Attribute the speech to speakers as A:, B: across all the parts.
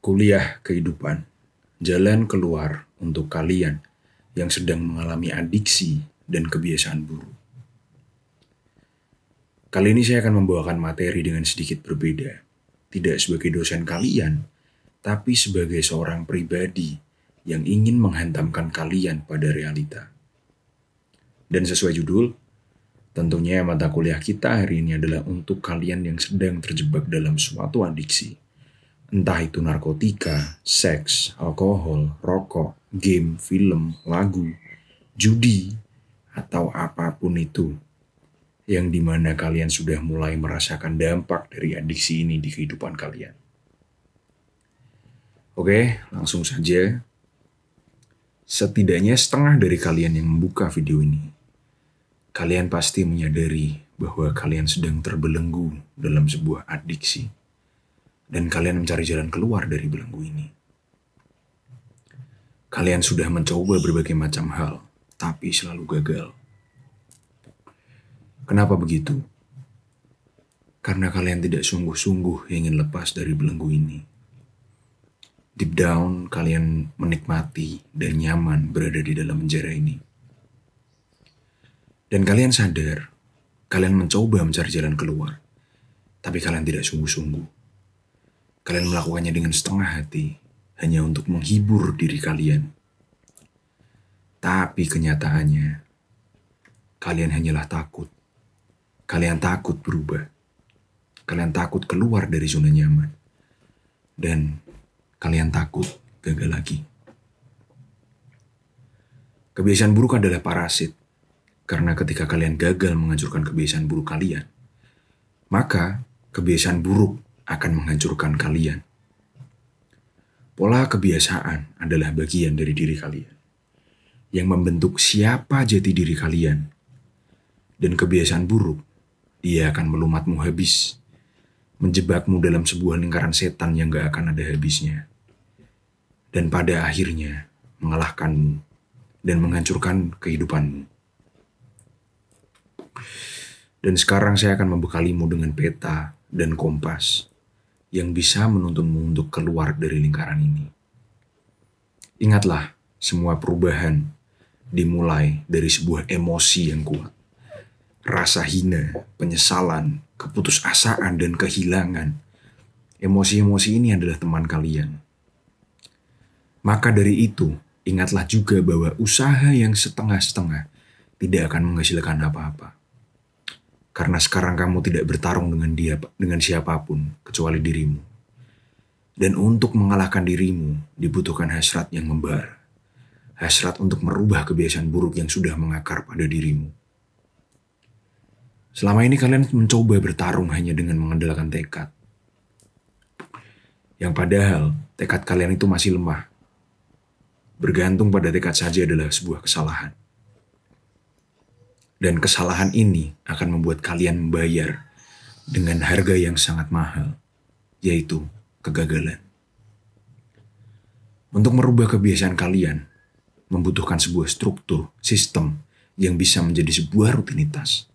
A: Kuliah kehidupan, jalan keluar untuk kalian yang sedang mengalami adiksi dan kebiasaan buruk. Kali ini saya akan membawakan materi dengan sedikit berbeda. Tidak sebagai dosen kalian, tapi sebagai seorang pribadi yang ingin menghantamkan kalian pada realita. Dan sesuai judul, tentunya mata kuliah kita hari ini adalah untuk kalian yang sedang terjebak dalam suatu adiksi. Entah itu narkotika, seks, alkohol, rokok, game, film, lagu, judi, atau apapun itu yang dimana kalian sudah mulai merasakan dampak dari adiksi ini di kehidupan kalian. Oke, langsung saja. Setidaknya setengah dari kalian yang membuka video ini, kalian pasti menyadari bahwa kalian sedang terbelenggu dalam sebuah adiksi. Dan kalian mencari jalan keluar dari belenggu ini. Kalian sudah mencoba berbagai macam hal, tapi selalu gagal. Kenapa begitu? Karena kalian tidak sungguh-sungguh ingin lepas dari belenggu ini. Deep down, kalian menikmati dan nyaman berada di dalam penjara ini. Dan kalian sadar, kalian mencoba mencari jalan keluar, tapi kalian tidak sungguh-sungguh. Kalian melakukannya dengan setengah hati, hanya untuk menghibur diri kalian. Tapi kenyataannya, kalian hanyalah takut. Kalian takut berubah. Kalian takut keluar dari zona nyaman. Dan kalian takut gagal lagi. Kebiasaan buruk adalah parasit. Karena ketika kalian gagal menghancurkan kebiasaan buruk kalian, maka kebiasaan buruk akan menghancurkan kalian. Pola kebiasaan adalah bagian dari diri kalian yang membentuk siapa jati diri kalian. Dan kebiasaan buruk, dia akan melumatmu habis, menjebakmu dalam sebuah lingkaran setan yang gak akan ada habisnya. Dan pada akhirnya mengalahkanmu dan menghancurkan kehidupanmu. Dan sekarang saya akan membekalimu dengan peta dan kompas yang bisa menuntunmu untuk keluar dari lingkaran ini. Ingatlah, semua perubahan dimulai dari sebuah emosi yang kuat. Rasa hina, penyesalan, keputusasaan, dan kehilangan. Emosi-emosi ini adalah teman kalian. Maka dari itu, ingatlah juga bahwa usaha yang setengah-setengah tidak akan menghasilkan apa-apa. Karena sekarang kamu tidak bertarung dengan siapapun kecuali dirimu. Dan untuk mengalahkan dirimu dibutuhkan hasrat yang membara. Hasrat untuk merubah kebiasaan buruk yang sudah mengakar pada dirimu. Selama ini kalian mencoba bertarung hanya dengan mengandalkan tekad. Yang padahal tekad kalian itu masih lemah. Bergantung pada tekad saja adalah sebuah kesalahan. Dan kesalahan ini akan membuat kalian membayar dengan harga yang sangat mahal, yaitu kegagalan. Untuk merubah kebiasaan kalian, membutuhkan sebuah struktur, sistem yang bisa menjadi sebuah rutinitas.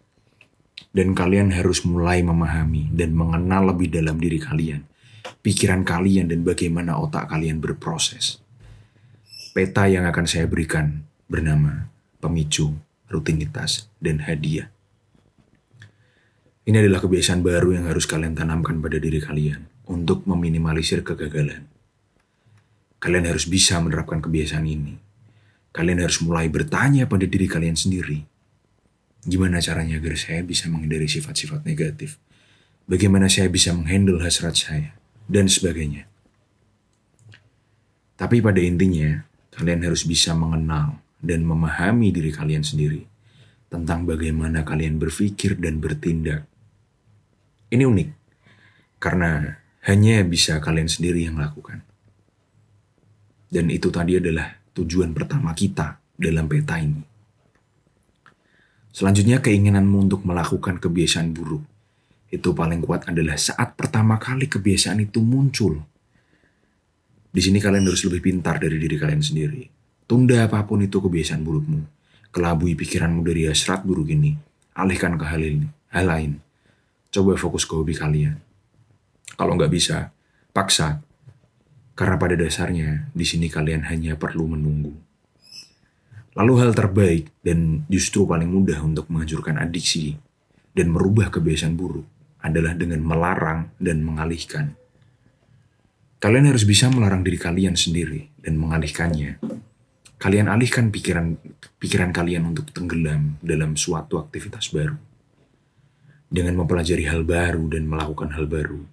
A: Dan kalian harus mulai memahami dan mengenal lebih dalam diri kalian, pikiran kalian, dan bagaimana otak kalian berproses. Peta yang akan saya berikan bernama pemicu, rutinitas, dan hadiah. Ini adalah kebiasaan baru yang harus kalian tanamkan pada diri kalian untuk meminimalisir kegagalan. Kalian harus bisa menerapkan kebiasaan ini. Kalian harus mulai bertanya pada diri kalian sendiri. Gimana caranya agar saya bisa menghindari sifat-sifat negatif? Bagaimana saya bisa menghandle hasrat saya? Dan sebagainya. Tapi pada intinya, kalian harus bisa mengenal dan memahami diri kalian sendiri tentang bagaimana kalian berpikir dan bertindak. Ini unik, karena hanya bisa kalian sendiri yang lakukan. Dan itu tadi adalah tujuan pertama kita dalam peta ini. Selanjutnya, keinginanmu untuk melakukan kebiasaan buruk. Itu paling kuat adalah saat pertama kali kebiasaan itu muncul. Di sini kalian harus lebih pintar dari diri kalian sendiri. Tunda apapun itu kebiasaan burukmu. Kelabui pikiranmu dari hasrat buruk ini. Alihkan ke hal lain. Coba fokus ke hobi kalian. Kalau nggak bisa, paksa. Karena pada dasarnya, di sini kalian hanya perlu menunggu. Lalu hal terbaik dan justru paling mudah untuk menghancurkan adiksi dan merubah kebiasaan buruk adalah dengan melarang dan mengalihkan. Kalian harus bisa melarang diri kalian sendiri dan mengalihkannya. Kalian alihkan pikiran kalian untuk tenggelam dalam suatu aktivitas baru. Dengan mempelajari hal baru dan melakukan hal baru.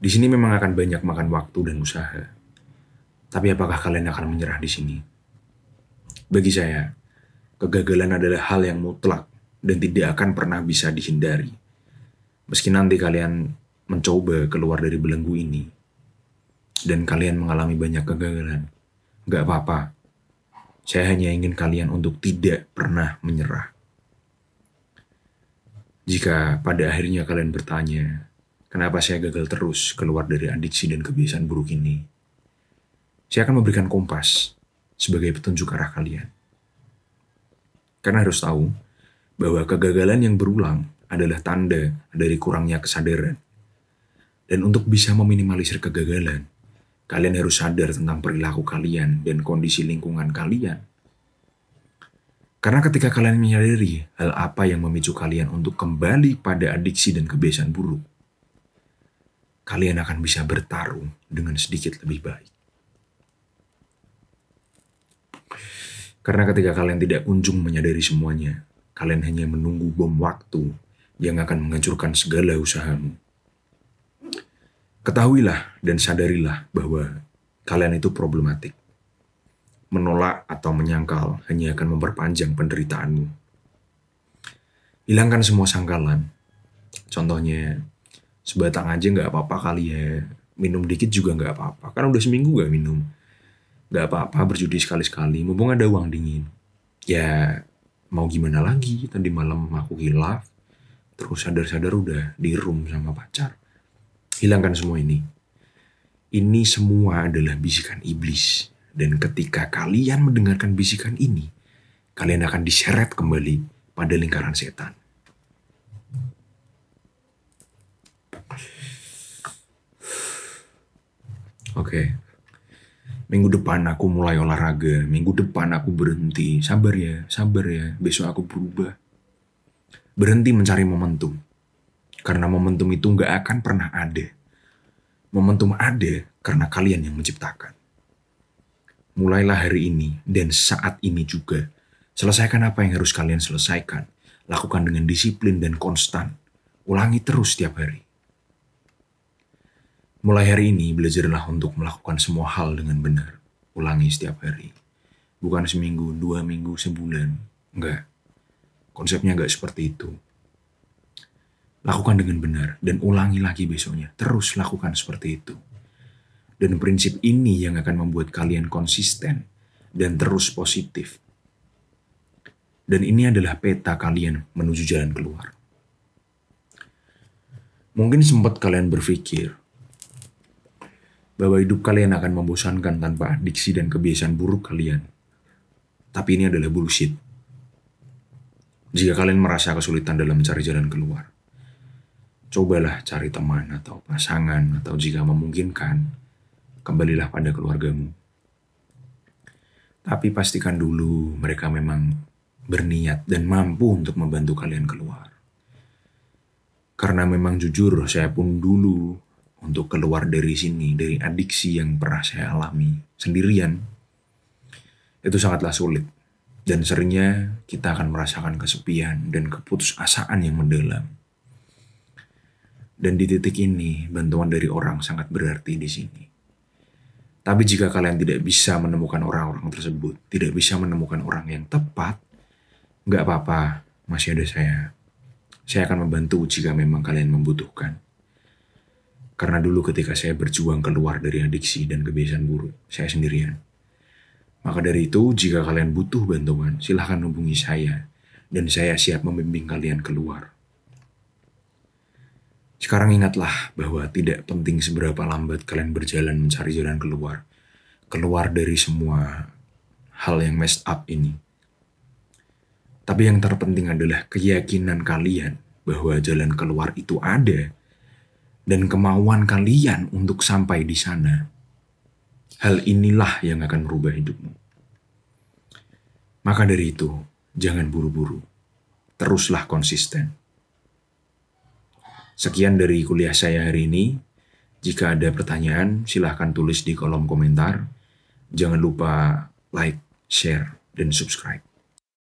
A: Di sini memang akan banyak makan waktu dan usaha. Tapi apakah kalian akan menyerah di sini? Bagi saya, kegagalan adalah hal yang mutlak dan tidak akan pernah bisa dihindari. Meski nanti kalian mencoba keluar dari belenggu ini, dan kalian mengalami banyak kegagalan, gak apa-apa. Saya hanya ingin kalian untuk tidak pernah menyerah. Jika pada akhirnya kalian bertanya, kenapa saya gagal terus keluar dari adiksi dan kebiasaan buruk ini? Saya akan memberikan kompas sebagai petunjuk arah kalian. Karena harus tahu bahwa kegagalan yang berulang adalah tanda dari kurangnya kesadaran. Dan untuk bisa meminimalisir kegagalan, kalian harus sadar tentang perilaku kalian dan kondisi lingkungan kalian. Karena ketika kalian menyadari hal apa yang memicu kalian untuk kembali pada adiksi dan kebiasaan buruk, kalian akan bisa bertarung dengan sedikit lebih baik. Karena ketika kalian tidak kunjung menyadari semuanya, kalian hanya menunggu bom waktu yang akan menghancurkan segala usahamu. Ketahuilah dan sadarilah bahwa kalian itu problematik. Menolak atau menyangkal hanya akan memperpanjang penderitaanmu. Hilangkan semua sangkalan. Contohnya, sebatang aja nggak apa-apa kali ya. Minum dikit juga nggak apa-apa. Kan udah seminggu nggak minum. Nggak apa-apa berjudi sekali-sekali. Mumpung ada uang dingin. Ya, mau gimana lagi. Tadi malam aku hilaf. Terus sadar-sadar udah di room sama pacar. Hilangkan semua ini. Ini semua adalah bisikan iblis. Dan ketika kalian mendengarkan bisikan ini, kalian akan diseret kembali pada lingkaran setan. Oke. Minggu depan aku mulai olahraga. Minggu depan aku berhenti. Sabar ya. Besok aku berubah. Berhenti mencari momentum. Karena momentum itu nggak akan pernah ada. Momentum ada karena kalian yang menciptakan. Mulailah hari ini dan saat ini juga. Selesaikan apa yang harus kalian selesaikan. Lakukan dengan disiplin dan konstan. Ulangi terus setiap hari. Mulai hari ini belajarlah untuk melakukan semua hal dengan benar. Ulangi setiap hari. Bukan seminggu, 2 minggu, sebulan. Enggak. Konsepnya enggak seperti itu. Lakukan dengan benar dan ulangi lagi besoknya. Terus lakukan seperti itu. Dan prinsip ini yang akan membuat kalian konsisten dan terus positif. Dan ini adalah peta kalian menuju jalan keluar. Mungkin sempat kalian berpikir bahwa hidup kalian akan membosankan tanpa adiksi dan kebiasaan buruk kalian. Tapi ini adalah bullshit. Jika kalian merasa kesulitan dalam mencari jalan keluar, cobalah cari teman atau pasangan atau jika memungkinkan, kembalilah pada keluargamu. Tapi pastikan dulu mereka memang berniat dan mampu untuk membantu kalian keluar. Karena memang jujur saya pun dulu untuk keluar dari sini, dari adiksi yang pernah saya alami sendirian, itu sangatlah sulit. Dan seringnya kita akan merasakan kesepian dan keputusasaan yang mendalam. Dan di titik ini, bantuan dari orang sangat berarti di sini. Tapi jika kalian tidak bisa menemukan orang-orang tersebut, tidak bisa menemukan orang yang tepat, nggak apa-apa, masih ada saya. Saya akan membantu jika memang kalian membutuhkan. Karena dulu ketika saya berjuang keluar dari adiksi dan kebiasaan buruk, saya sendirian. Maka dari itu, jika kalian butuh bantuan, silahkan hubungi saya. Dan saya siap membimbing kalian keluar. Sekarang ingatlah bahwa tidak penting seberapa lambat kalian berjalan mencari jalan keluar. Keluar dari semua hal yang messed up ini. Tapi yang terpenting adalah keyakinan kalian bahwa jalan keluar itu ada. dan kemauan kalian untuk sampai di sana. Hal inilah yang akan merubah hidupmu. Maka dari itu, jangan buru-buru. Teruslah konsisten. Sekian dari kuliah saya hari ini. Jika ada pertanyaan, silahkan tulis di kolom komentar. Jangan lupa like, share, dan subscribe.